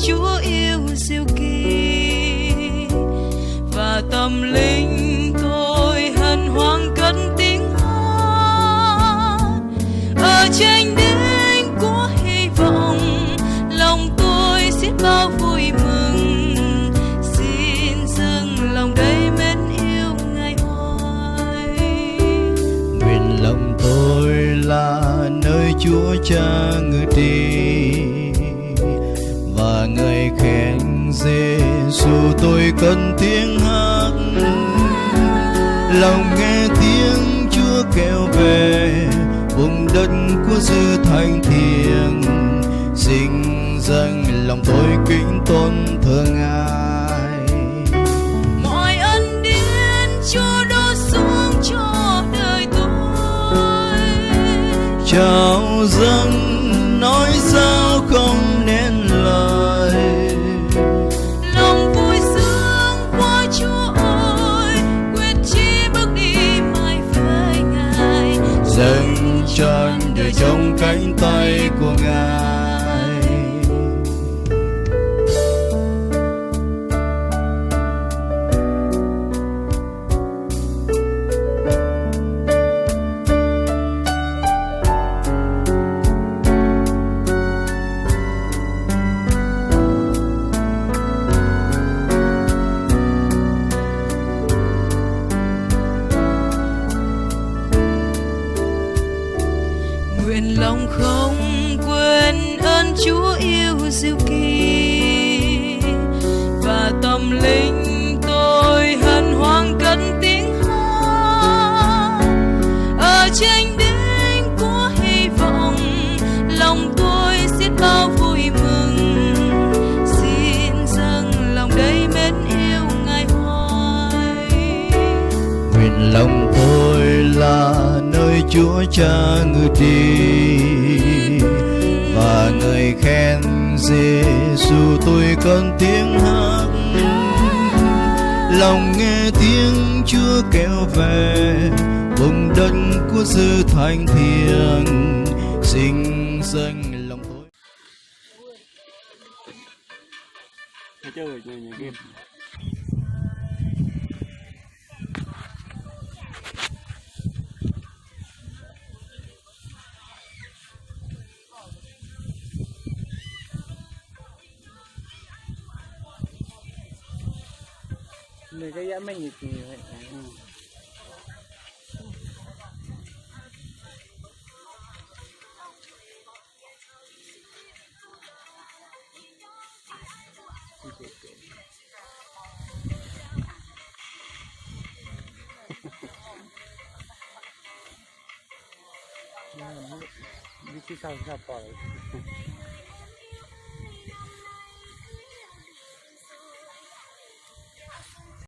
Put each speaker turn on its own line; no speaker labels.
Chúa yêu diệu kỳ, và tâm linh tôi hân hoan cất tiếng hát. Ở trên đỉnh của hy vọng, lòng tôi xiết bao vui mừng, xin dâng lòng đầy mến yêu Ngài hoài.
Nguyện lòng tôi là nơi Chúa Cha ngự trị, và ngợi khen Giêsu tôi cần tiếng hát. Lòng nghe tiếng Chúa kêu về vùng đất của xứ Thánh Thiêng, xin dâng lòng tôi kính tôn thờ Ngài.
Mọi ân điển Chúa đổ xuống cho đời tôi,
Trao dâng nói sao không nên lời.
lòng vui sướng quá Chúa ơi, quyết chí bước đi mãi với Ngài,
Dâng trọn đời trong cánh tay của Ngài.
nguyện lòng không quên ơn Chúa yêu diệu kỳ, và tâm linh tôi hân hoan cất tiếng hát. Ở trên đỉnh của hy vọng, lòng tôi xiết bao vui mừng, xin dâng lòng đầy mến yêu Ngài hoài.
Nguyện lòng tôi là nơi Chúa Cha ngự trị, và ngợi khen Giêsu tôi cần tiếng hát. Lòng nghe tiếng Chúa kêu về vùng đất của xứ Thánh Thiêng, xin dâng lòng tôi.
Chơi game. Người cái giá mấy nhiệt nhiều vậy. Đi sau bỏ